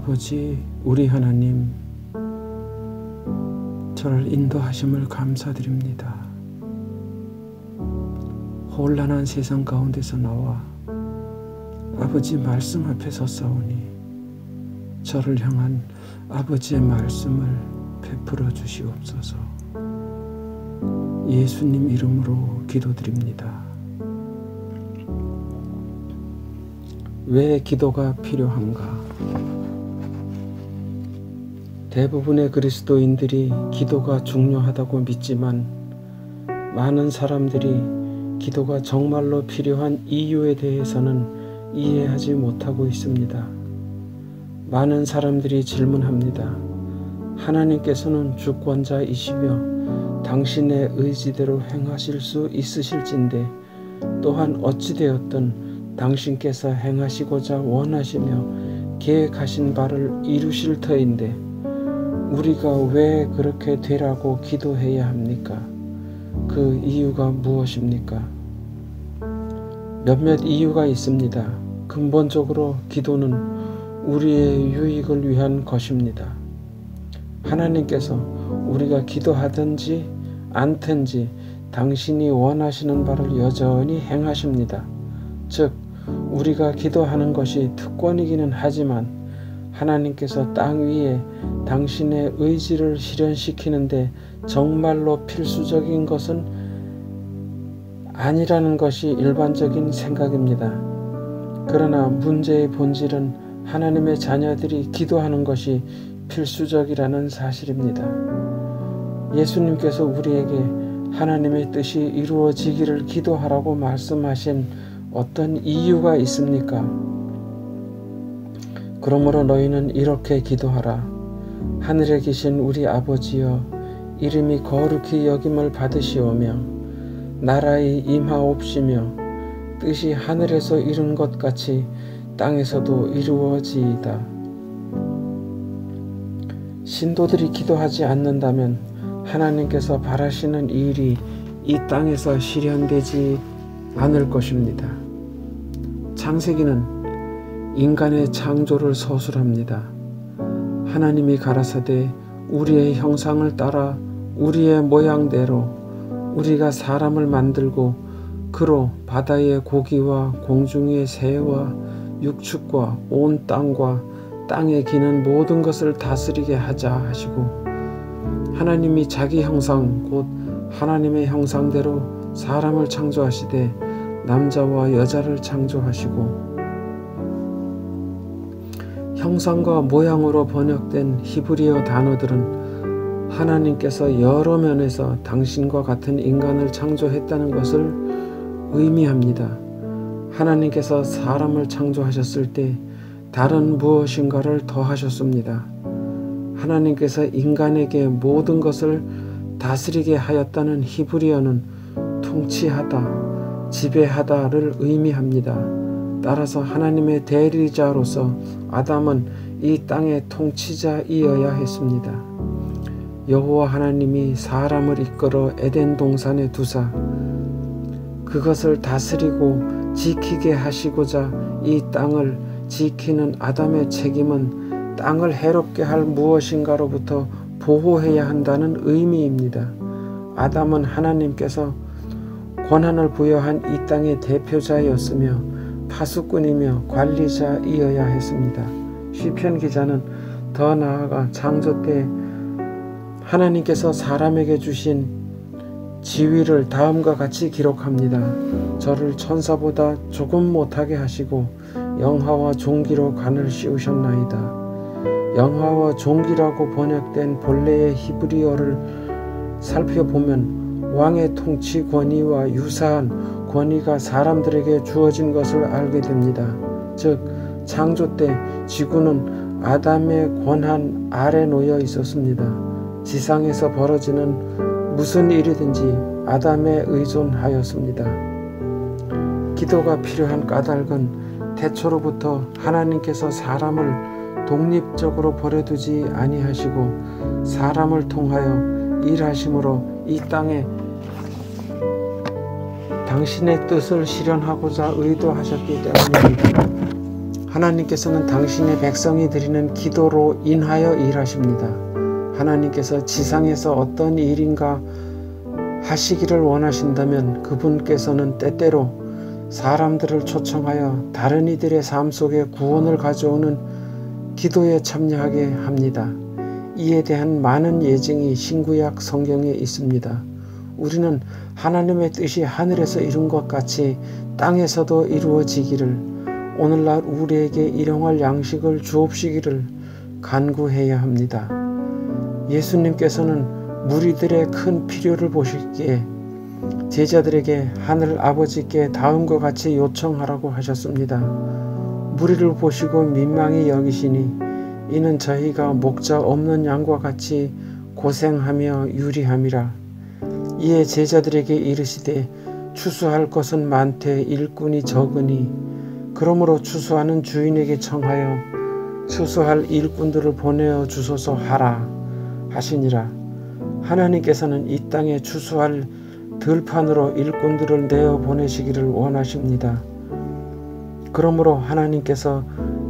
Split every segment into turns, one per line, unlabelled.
아버지, 우리 하나님, 저를 인도하심을 감사드립니다. 혼란한 세상 가운데서 나와 아버지 말씀 앞에 섰사오니 저를 향한 아버지의 말씀을 베풀어 주시옵소서. 예수님 이름으로 기도드립니다. 왜 기도가 필요한가? 대부분의 그리스도인들이 기도가 중요하다고 믿지만 많은 사람들이 기도가 정말로 필요한 이유에 대해서는 이해하지 못하고 있습니다. 많은 사람들이 질문합니다. 하나님께서는 주권자이시며 당신의 의지대로 행하실 수 있으실진데 또한 어찌되었든 당신께서 행하시고자 원하시며 계획하신 바를 이루실 터인데 우리가 왜 그렇게 되라고 기도해야 합니까? 그 이유가 무엇입니까? 몇몇 이유가 있습니다. 근본적으로 기도는 우리의 유익을 위한 것입니다. 하나님께서 우리가 기도하든지 않든지 당신이 원하시는 바를 여전히 행하십니다. 즉 우리가 기도하는 것이 특권이기는 하지만 하나님께서 땅 위에 당신의 의지를 실현시키는데 정말로 필수적인 것은 아니라는 것이 일반적인 생각입니다. 그러나 문제의 본질은 하나님의 자녀들이 기도하는 것이 필수적이라는 사실입니다. 예수님께서 우리에게 하나님의 뜻이 이루어지기를 기도하라고 말씀하신 어떤 이유가 있습니까? 그러므로 너희는 이렇게 기도하라. 하늘에 계신 우리 아버지여, 이름이 거룩히 여김을 받으시오며 나라의 임하옵시며 뜻이 하늘에서 이룬 것 같이 땅에서도 이루어지이다. 신도들이 기도하지 않는다면 하나님께서 바라시는 일이 이 땅에서 실현되지 않을 것입니다. 창세기는 인간의 창조를 서술합니다. 하나님이 가라사대 우리의 형상을 따라 우리의 모양대로 우리가 사람을 만들고 그로 바다의 고기와 공중의 새와 육축과 온 땅과 땅에 기는 모든 것을 다스리게 하자 하시고 하나님이 자기 형상 곧 하나님의 형상대로 사람을 창조하시되 남자와 여자를 창조하시고 형상과 모양으로 번역된 히브리어 단어들은 하나님께서 여러 면에서 당신과 같은 인간을 창조했다는 것을 의미합니다. 하나님께서 사람을 창조하셨을 때 다른 무엇인가를 더하셨습니다. 하나님께서 인간에게 모든 것을 다스리게 하였다는 히브리어는 통치하다, 지배하다를 의미합니다. 따라서 하나님의 대리자로서 아담은 이 땅의 통치자이어야 했습니다. 여호와 하나님이 사람을 이끌어 에덴 동산에 두사 그것을 다스리고 지키게 하시고자 이 땅을 지키는 아담의 책임은 땅을 해롭게 할 무엇인가로부터 보호해야 한다는 의미입니다. 아담은 하나님께서 권한을 부여한 이 땅의 대표자였으며 파수꾼이며 관리자이어야 했습니다. 시편 기자는 더 나아가 창조 때 하나님께서 사람에게 주신 지위를 다음과 같이 기록합니다. 저를 천사보다 조금 못하게 하시고 영화와 종기로 관을 씌우셨나이다. 영화와 종기라고 번역된 본래의 히브리어를 살펴보면 왕의 통치 권위와 유사한 권위가 사람들에게 주어진 것을 알게 됩니다. 즉 창조 때 지구는 아담의 권한 아래 놓여 있었습니다. 지상에서 벌어지는 무슨 일이든지 아담에 의존하였습니다. 기도가 필요한 까닭은 태초로부터 하나님께서 사람을 독립적으로 버려두지 아니하시고 사람을 통하여 일하심으로 이 땅에 당신의 뜻을 실현하고자 의도하셨기 때문입니다. 하나님께서는 당신의 백성이 드리는 기도로 인하여 일하십니다. 하나님께서 지상에서 어떤 일인가 하시기를 원하신다면 그분께서는 때때로 사람들을 초청하여 다른 이들의 삶 속에 구원을 가져오는 기도에 참여하게 합니다. 이에 대한 많은 예증이 신구약 성경에 있습니다. 우리는 하나님의 뜻이 하늘에서 이룬 것 같이 땅에서도 이루어지기를, 오늘날 우리에게 일용할 양식을 주옵시기를 간구해야 합니다. 예수님께서는 무리들의 큰 필요를 보시기에 제자들에게 하늘 아버지께 다음과 같이 요청하라고 하셨습니다. 무리를 보시고 민망히 여기시니 이는 저희가 목자 없는 양과 같이 고생하며 유리함이라. 이에 제자들에게 이르시되 추수할 것은 많되 일꾼이 적으니 그러므로 추수하는 주인에게 청하여 추수할 일꾼들을 보내어 주소서 하라 하시니라. 하나님께서는 이 땅에 추수할 들판으로 일꾼들을 내어 보내시기를 원하십니다. 그러므로 하나님께서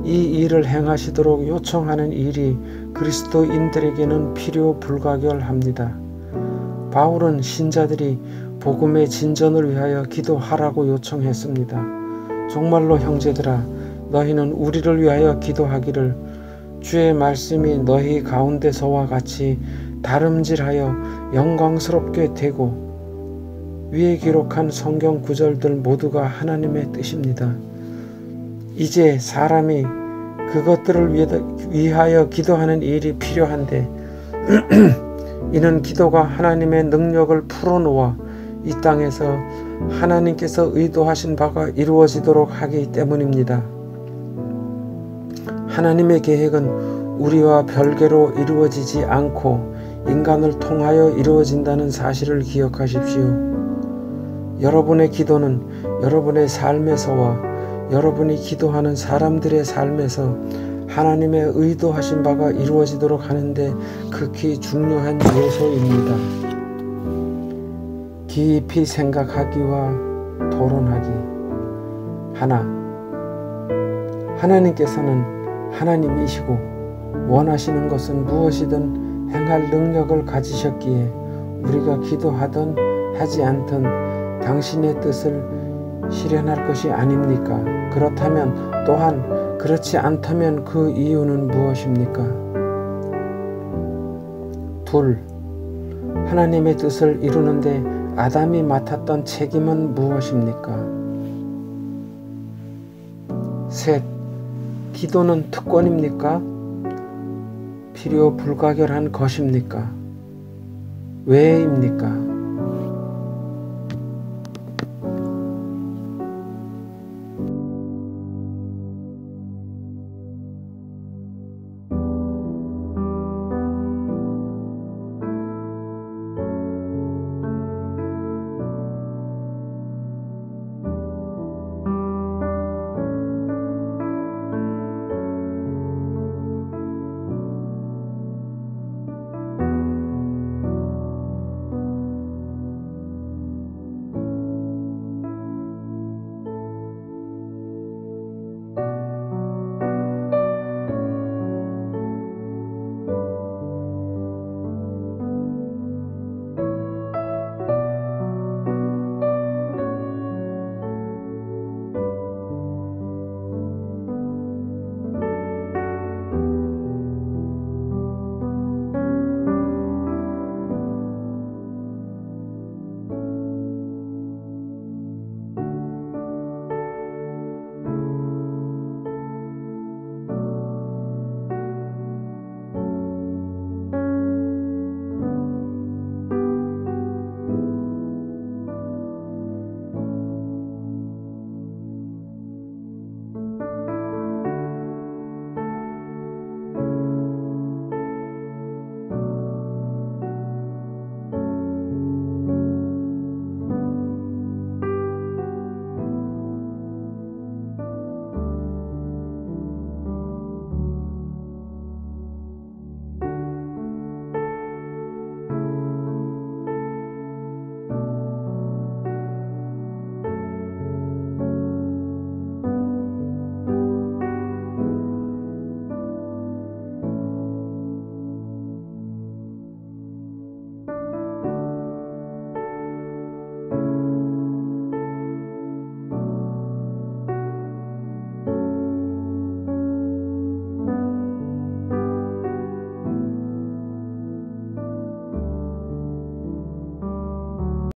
이 일을 행하시도록 요청하는 일이 그리스도인들에게는 필요 불가결합니다. 바울은 신자들이 복음의 진전을 위하여 기도하라고 요청했습니다. 정말로 형제들아, 너희는 우리를 위하여 기도하기를 주의 말씀이 너희 가운데서와 같이 다름질하여 영광스럽게 되고. 위에 기록한 성경 구절들 모두가 하나님의 뜻입니다. 이제 사람이 그것들을 위하여 기도하는 일이 필요한데 이는 기도가 하나님의 능력을 풀어놓아 이 땅에서 하나님께서 의도하신 바가 이루어지도록 하기 때문입니다. 하나님의 계획은 우리와 별개로 이루어지지 않고 인간을 통하여 이루어진다는 사실을 기억하십시오. 여러분의 기도는 여러분의 삶에서와 여러분이 기도하는 사람들의 삶에서 하나님의 의도하신 바가 이루어지도록 하는데 극히 중요한 요소입니다. 깊이 생각하기와 토론하기. 하나, 하나님께서는 하나님이시고 원하시는 것은 무엇이든 행할 능력을 가지셨기에 우리가 기도하든 하지 않든 당신의 뜻을 실현할 것이 아닙니까? 그렇다면 또한 그렇지 않다면 그 이유는 무엇입니까? 둘, 하나님의 뜻을 이루는데 아담이 맡았던 책임은 무엇입니까? 셋, 기도는 특권입니까? 필요 불가결한 것입니까? 왜입니까?